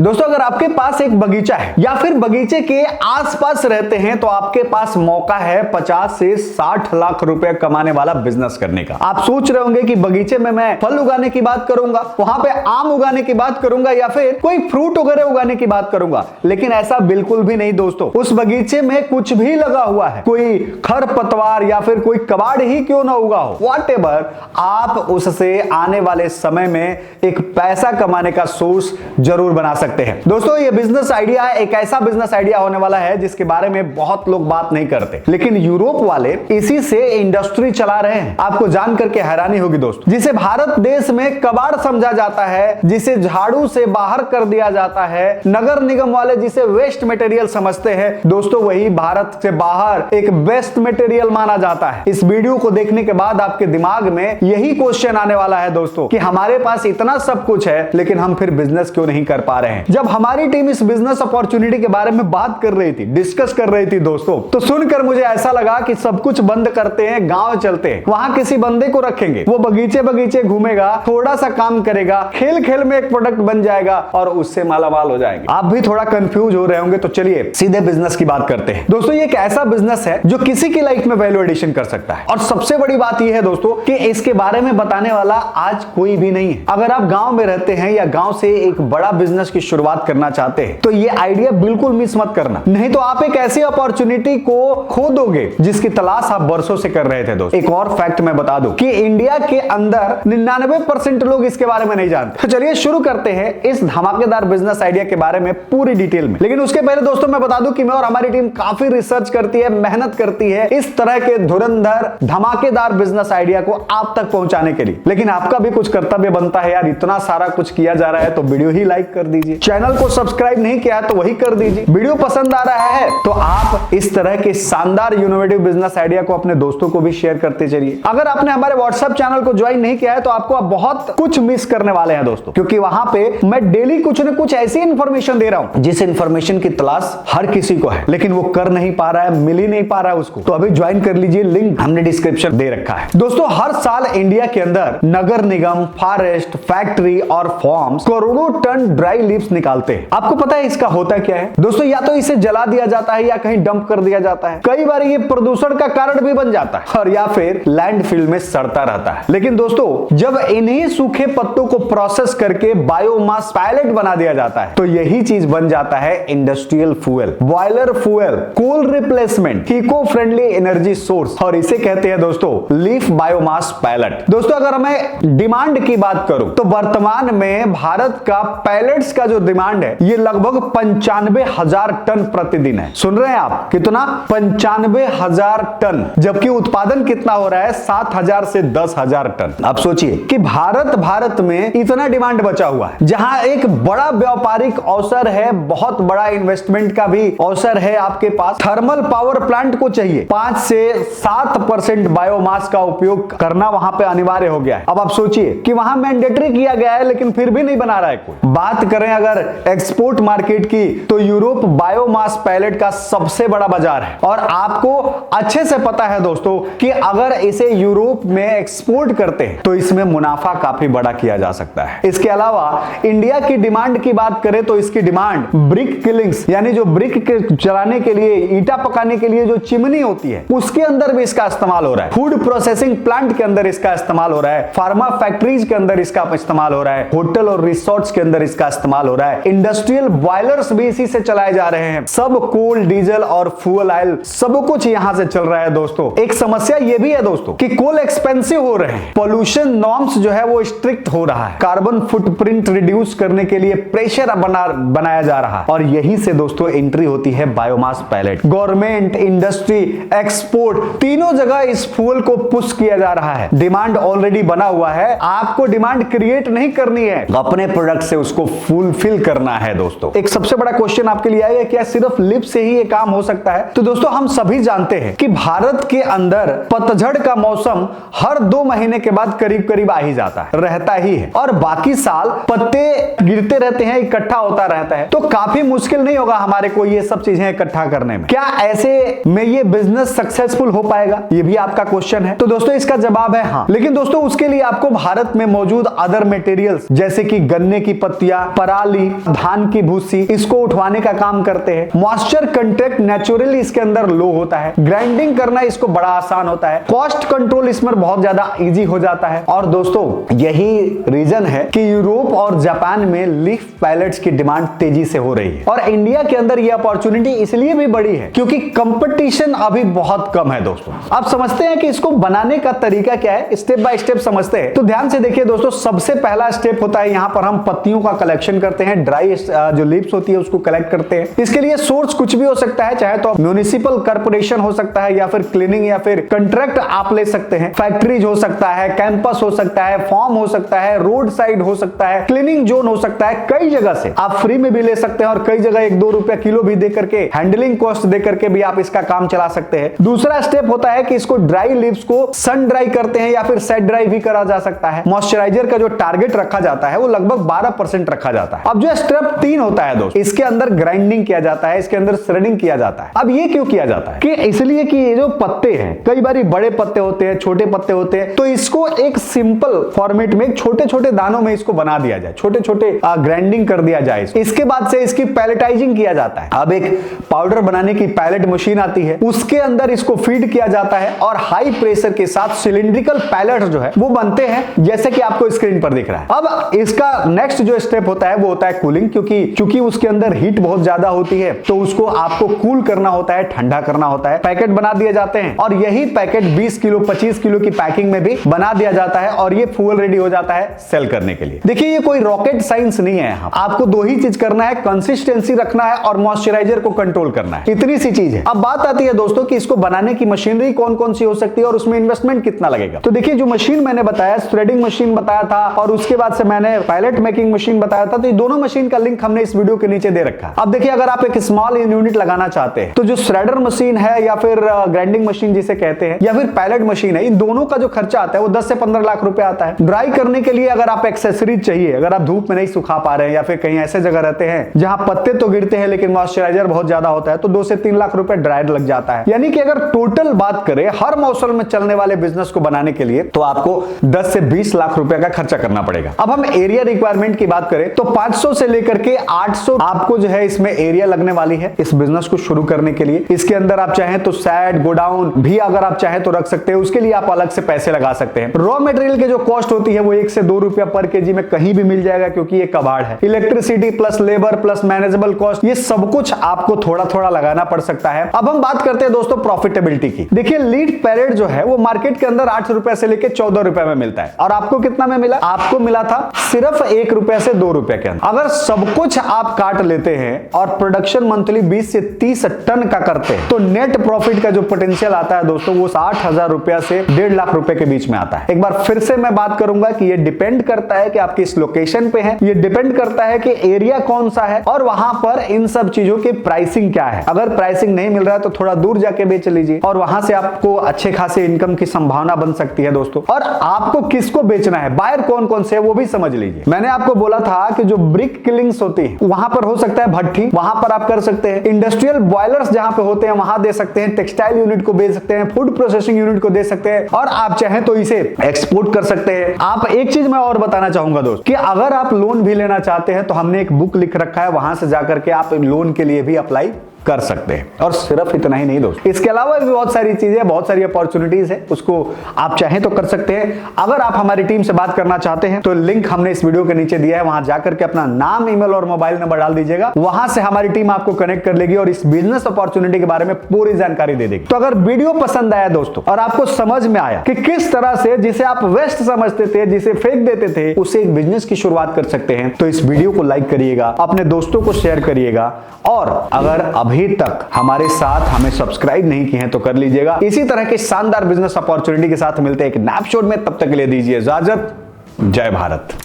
दोस्तों अगर आपके पास एक बगीचा है या फिर बगीचे के आसपास रहते हैं तो आपके पास मौका है 50 से 60 लाख रुपए कमाने वाला बिजनेस करने का। आप सोच रहे होंगे कि बगीचे में मैं फल उगाने की बात करूंगा, वहां पे आम उगाने की बात करूंगा या फिर कोई फ्रूट वगैरह उगाने की बात करूंगा, लेकिन ऐसा बिल्कुल भी नहीं दोस्तों। उस बगीचे में कुछ भी लगा हुआ है, कोई खरपतवार या फिर कोई कबाड़ ही क्यों ना उगा हो, व्हाटएवर, आप उससे आने वाले समय में एक पैसा कमाने का सोर्स जरूर बना सकते हैं। दोस्तों ये बिजनेस आइडिया एक ऐसा बिजनेस आइडिया होने वाला है जिसके बारे में बहुत लोग बात नहीं करते, लेकिन यूरोप वाले इसी से इंडस्ट्री चला रहे हैं। आपको जान करके हैरानी होगी दोस्तों, जिसे भारत देश में कबाड़ समझा जाता है, जिसे झाड़ू से बाहर कर दिया जाता है, नगर निगम वाले जिसे वेस्ट मटेरियल समझते हैं, दोस्तों वही भारत से बाहर एक बेस्ट मटेरियल माना जाता है। इस वीडियो को देखने के बाद आपके दिमाग में यही क्वेश्चन आने वाला है दोस्तों कि हमारे पास इतना सब कुछ है लेकिन हम फिर बिजनेस क्यों नहीं कर पा रहे हैं। जब हमारी टीम इस बिजनेस अपॉर्चुनिटी के बारे में बात कर रही थी, डिस्कस कर रही थी दोस्तों, तो सुनकर मुझे ऐसा लगा कि सब कुछ बंद करते हैं, गांव चलते हैं, वहां किसी बंदे को रखेंगे, वो बगीचे बगीचे घूमेगा, थोड़ा सा काम करेगा, खेल खेल में एक प्रोडक्ट बन जाएगा और उससे मालामाल हो जाएंगे। आप भी थोड़ा कंफ्यूज हो रहे होंगे, तो चलिए सीधे बिजनेस की बात करते हैं। दोस्तों ये एक ऐसा बिजनेस है जो किसी की लाइफ में वैल्यू एडिशन कर सकता है, और सबसे बड़ी बात यह है दोस्तों कि इसके बारे में बताने वाला आज कोई भी नहीं है। अगर आप गांव में रहते हैं या गांव से एक बड़ा बिजनेस की शुरुआत करना चाहते हैं तो ये आइडिया बिल्कुल मिस मत करना, नहीं तो आप एक ऐसी अपॉर्चुनिटी को खो दोगे जिसकी तलाश आप बरसों से कर रहे थे दोस्तों। एक और फैक्ट मैं बता दूं कि इंडिया के अंदर 99% लोग इसके बारे में नहीं जानते। तो चलिए शुरू करते हैं इस धमाकेदार बिजनेस आइडिया के बारे में पूरी डिटेल में। लेकिन उसके पहले दोस्तों मैं बता दूं कि मैं और हमारी टीम काफी रिसर्च करती है, मेहनत करती है इस तरह के धुरंधर धमाकेदार बिजनेस आइडिया को आप तक पहुंचाने के लिए। लेकिन आपका भी कुछ कर्तव्य बनता है यार, इतना सारा कुछ किया जा रहा है तो वीडियो ही लाइक कर दीजिए, चैनल को सब्सक्राइब नहीं किया तो वही कर दीजिए, वीडियो पसंद आ रहा है तो आप इस तरह के शानदार इनोवेटिव बिजनेस आइडिया को अपने दोस्तों को भी शेयर करते चलिए। अगर आपने हमारे व्हाट्सएप चैनल को ज्वाइन नहीं किया है तो आपको बहुत कुछ मिस करने वाले हैं दोस्तों, क्योंकि वहां पे मैं डेली कुछ न कुछ ऐसी इंफॉर्मेशन दे रहा हूं जिस इंफॉर्मेशन की तलाश हर किसी को है लेकिन वो कर नहीं पा रहा है, मिल ही नहीं पा रहा है उसको। तो अभी ज्वाइन कर लीजिए, लिंक हमने डिस्क्रिप्शन दे रखा है। दोस्तों हर साल इंडिया के अंदर नगर निगम, फॉरेस्ट, फैक्ट्री और फॉर्म्स करोड़ों टन ड्राई लीव्स निकालते हैं। आपको पता है इसका होता क्या है दोस्तों? या तो इसे जला दिया जाता है या कहीं डंप कर दिया जाता है, कई बार ये प्रदूषण का कारण भी बन जाता है, और या फिर लैंडफिल में सड़ता रहता है। लेकिन दोस्तों जब इन्हीं सूखे पत्तों को प्रोसेस करके बायोमास पैलेट बना दिया जाता है तो यही चीज बन जाता है industrial fuel, boiler fuel, coal replacement, eco friendly energy source, और इसे कहते हैं दोस्तों लीफ बायोमास पैलेट। दोस्तों अगर मैं डिमांड की बात करूं तो वर्तमान में भारत का पैलेट्स का जो डिमांड है ये लगभग 95,000 टन प्रतिदिन है। सुन रहे हैं आप? कितना? 95,000 टन, जबकि उत्पादन कितना हो रहा है? 7,000 से 10,000 टन। अब सोचिए कि भारत में इतना डिमांड बचा हुआ है, जहां एक बड़ा व्यापारिक अवसर है, बहुत बड़ा इन्वेस्टमेंट का भी अवसर है आपके पास। थर्मल पावर प्लांट को चाहिए 5 से 7% बायोमास का उपयोग करना वहां पे अनिवार्य हो गया है। अब आप सोचिए कि वहां मैंडेटरी किया गया है लेकिन फिर भी नहीं बना रहा है कोई। बात करें अगर एक्सपोर्ट मार्केट की तो यूरोप बायोमास पैलेट का सबसे बड़ा बाजार है, और आपको अच्छे से पता है दोस्तों कि अगर इसे यूरोप में एक्सपोर्ट करते हैं तो इसमें मुनाफा काफी बड़ा किया जा सकता है। इसके अलावा इंडिया की डिमांड की बात करें तो इसकी डिमांड ब्रिक किलिंग्स, यानी जो ब्रिक के चलाने के लिए, ईटा पकाने के लिए जो चिमनी होती है उसके अंदर भी इसका इस्तेमाल हो रहा है, फूड प्रोसेसिंग प्लांट के अंदर इसका इस्तेमाल हो रहा है, फार्मा फैक्ट्रीज के अंदर इसका इस्तेमाल हो रहा है, होटल और रिसोर्ट्स के अंदर इसका इस्तेमाल हो रहा है, इंडस्ट्रियल बॉयलर्स भी इसी से चलाए जा रहे हैं, सब कोल, डीजल और फ्यूल ऑयल सब कुछ यहां से चल रहा है दोस्तों। एक समस्या यह भी है दोस्तों कि कोल एक्सपेंसिव हो रहे हैं, पोल्यूशन नॉर्म्स जो है वो स्ट्रिक्ट हो रहा है, कार्बन फुटप्रिंट रिड्यूस करने के लिए प्रेशर बनाया जा रहा है, और यहीं से दोस्तों एंट्री होती है biomass pellet. Government, industry, export, तीनों जगह इस फ्यूल को पुश किया जा रहा है। डिमांड ऑलरेडी बना हुआ है, आपको डिमांड क्रिएट नहीं करनी है, अपने प्रोडक्ट से उसको फुलफिल करना है दोस्तों। एक सबसे बड़ा क्वेश्चन आपके लिए आएगा, क्या सिर्फ लिप से ही ये काम हो सकता है? तो दोस्तों हम सभी जानते हैं कि भारत के अंदर पतझड़ का मौसम हर 2 महीने के बाद करीब करीब आ ही जाता है, रहता ही है, और बाकी साल पत्ते गिरते रहते हैं, इकट्ठा होता रहता है, तो काफी मुश्किल नहीं होगा हमारे को ये सब चीजें इकट्ठा करने में। क्या ऐसे में ये बिजनेस सक्सेसफुल हो पाएगा? ये भी आपका क्वेश्चन है। तो दोस्तों इसका जवाब है हाँ, लेकिन दोस्तों उसके लिए आपको भारत में मौजूद अदर मटेरियल्स जैसे कि गन्ने की पत्तियां, पराली, पराली, धान की भूसी, इसको उठवाने का काम करते हैं। मॉइस्चर कंटेंट नेचुरली इसके अंदर लो होता है, ग्राइंडिंग करना इसको बड़ा आसान होता है, कॉस्ट कंट्रोल इसमें बहुत ज्यादा इजी हो जाता है। और दोस्तों यही रीजन है कि यूरोप और जापान में लीफ पैलेट्स की डिमांड तेजी से हो रही है और इंडिया के अंदर यह अपॉर्चुनिटी इसलिए भी बड़ी है क्योंकि कंपटीशन अभी बहुत कम है। दोस्तों आप समझते हैं कि इसको बनाने का तरीका क्या है, स्टेप बाय स्टेप समझते हैं। तो ध्यान से देखिए दोस्तों, सबसे पहला स्टेप होता है यहां पर हम पत्तियों का कलेक्शन करते हैं, ड्राई जो लीव्स होती है उसको कलेक्ट करते हैं। इसके लिए सोर्स कुछ भी हो सकता है, चाहे तो म्युनिसिपल कॉर्पोरेशन हो सकता है या फिर क्लीनिंग या फिर कंट्रैक्ट आप ले सकते हैं, फैक्ट्रीज हो सकता है, कैंपस हो सकता है, फॉर्म हो सकता है, रोड साइड हो सकता है, क्लीनिंग जोन हो सकता है। कई जगह से आप फ्री में भी ले सकते हैं और कई जगह 1-2 रुपया किलो भी दे करके, हैंडलिंग कॉस्ट दे करके भी आप इसका काम चला सकते हैं। दूसरा स्टेप होता है कि इसको ड्राई लीव्स को सन ड्राई करते हैं या फिर सेट ड्राई भी करा जा सकता है। मॉइस्चराइजर का जो टारगेट रखा जाता है वो लगभग 12% रखा जाता है। अब जो स्टेप 3 होता है दोस्त, इसके अंदर ग्राइंडिंग किया जाता है, इसके अंदर श्रेडिंग किया जाता है। अब ये क्यों किया जाता है कि इसलिए कि ये जो पत्ते हैं, कई बार बड़े पत्ते होते हैं, छोटे पत्ते होते हैं, तो इसको एक सिंपल फॉर्मेट में छोटे छोटे दानों में इसको बना दिया जाए, छोटे छोटे ग्राइंडिंग कर दिया जाए। इसके बाद से इसकी पैलेटाइजिंग किया जाता है। अब एक पाउडर बनाने की पैलेट मशीन आती है, उसके अंदर इसको फीड किया जाता है और हाई प्रेशर के साथ सिलिंड्रिकल पैलेट जो है वो बनते हैं, जैसे कि आपको स्क्रीन पर दिख रहा है। अब इसका नेक्स्ट जो स्टेप होता है वो होता है कूलिंग, क्योंकि उसके अंदर हीट बहुत ज्यादा होती है तो उसको आपको कूल करना होता है, ठंडा करना होता है। पैकेट बना दिए जाते हैं और यही पैकेट 20 किलो 25 किलो की पैकिंग में भी बना दिया जाता है और ये फुल रेडी हो जाता है सेल करने के लिए। देखिए ये कोई रॉकेट साइंस नहीं है, आपको 2 ही चीज करना है, कंसिस्टेंसी रखना है और मॉइस्चराइजर को कंट्रोल करना है, इतनी सी चीज है। अब बात आती है दोस्तों कि इसको बनाने की मशीनरी कौन कौन सी हो सकती है और उसमें इन्वेस्टमेंट कितना लगेगा। तो देखिए जो मशीन मैंने बताया, थ्रेडिंग मशीन बताया था और उसके बाद से मैंने पैलेट मेकिंग मशीन बताया था, तो ये दोनों मशीन का लिंक हमने इस वीडियो के नीचे दे रखा है। अब देखिए अगर आप एक स्मॉल यूनिट लगाना चाहते हैं तो जो श्रेडर मशीन है या फिर ग्राइंडिंग मशीन जिसे कहते हैं या फिर पैलेट मशीन है, इन दोनों का जो खर्चा आता है वो 10 से 15 लाख रुपए आता है। ड्राई करने के लिए अगर आप एक्सेसरीज चाहिए, अगर आप धूप में नहीं सुखा पा रहे हैं या फिर कहीं ऐसे जगह रहते हैं जहां पत्ते तो गिरते हैं लेकिन मॉइस्चराइजर बहुत ज्यादा होता है, तो 2 से 3 लाख रुपए ड्रायर लग जाता है। यानी कि अगर टोटल बात करें हर मौसम में चलने वाले बिजनेस को बनाने के लिए तो आपको 10 से 20 लाख रुपए का खर्चा करना पड़ेगा। अब हम एरिया रिक्वायरमेंट की बात करें तो 500 से लेकर के 800 आपको जो है इसमें एरिया लगने वाली है इस बिजनेस को शुरू करने के लिए। इसके अंदर आप चाहें तो शेड, गोडाउन भी अगर आप चाहें तो रख सकते हैं, उसके लिए आप अलग से पैसे लगा सकते हैं। रॉ मटेरियल की जो कॉस्ट होती है वो 1 से 2 रुपया पर केजी में कहीं भी मिल जाएगा क्योंकि ये कबाड़ है। Electricity plus labour plus manageable cost, ये सब कुछ आपको थोड़ा थोड़ा लगाना पड़ सकता है। अब हम बात करते हैं दोस्तों प्रॉफिटेबिलिटी की। देखिए लीड पैलेट जो है वो मार्केट के अंदर 8 रुपए से लेकर 14 रुपए में मिलता है और आपको कितना में मिला? आपको मिला था सिर्फ 1 रुपए से 2 रुपए के अंदर। अगर सब कुछ आप काट लेते हैं और प्रोडक्शन मंथली 20 से 30 टन का करते हैं तो नेट प्रॉफिट का जो पोटेंशियल आता है दोस्तों वो 60,000 रुपया से 1.5 लाख रुपए के बीच में आता है। एक बार फिर से मैं बात करूंगा कि ये डिपेंड करता है कि आप किस लोकेशन पे हैं, ये डिपेंड करता है कि एरिया कौन सा है और वहां पर इन सब चीजों की प्राइसिंग क्या है। अगर प्राइसिंग नहीं मिल रहा है तो थोड़ा दूर जाके बेच लीजिए और वहां से आपको अच्छे खासे इनकम की संभावना बन सकती है दोस्तों। और आपको किसको बेचना है, बायर कौन कौन से है वो भी समझ लीजिए। मैंने आपको बोला था कि जो ब्रिक किलिंग्स होती है वहां पर हो सकता है भट्ठी, वहां पर आप कर सकते हैं। इंडस्ट्रियल बॉयलर्स जहां पे होते हैं वहां दे सकते हैं, टेक्सटाइल यूनिट को बेच सकते हैं, फूड प्रोसेसिंग यूनिट को दे सकते हैं और आप चाहें तो इसे एक्सपोर्ट कर सकते हैं। आप एक चीज मैं और बताना चाहूंगा दोस्त कि अगर आप लोन भी लेना चाहते हैं तो हमने एक बुक लिख रखा है, वहां से जाकर के आप लोन के लिए भी अप्लाई कर सकते हैं। और सिर्फ इतना ही नहीं दोस्त, इसके अलावा भी बहुत सारी चीजें, बहुत सारी अपॉर्चुनिटीज है, उसको आप चाहें तो कर सकते हैं। अगर आप हमारी टीम से बात करना चाहते हैं तो लिंक हमने इस वीडियो के नीचे दिया है, वहां जाकर के अपना नाम, ईमेल और मोबाइल नंबर डाल दीजिएगा, वहां से हमारी टीम आपको कनेक्ट कर लेगी और इस बिजनेस अपॉर्चुनिटी के बारे में पूरी जानकारी दे देगी। तो अगर वीडियो पसंद आया दोस्तों और आपको समझ में आया कि किस तरह से जिसे आप वेस्ट समझते थे, जिसे फेंक देते थे, उससे एक बिजनेस की शुरुआत कर सकते हैं, तो इस वीडियो को लाइक करिएगा, अपने दोस्तों को शेयर करिएगा और अगर अभी तक हमारे साथ हमें सब्सक्राइब नहीं किए हैं तो कर लीजिएगा। इसी तरह के शानदार बिजनेस अपॉर्चुनिटी के साथ मिलते हैं एक नैपशॉट में, तब तक के लिए दीजिए इजाजत। जय भारत।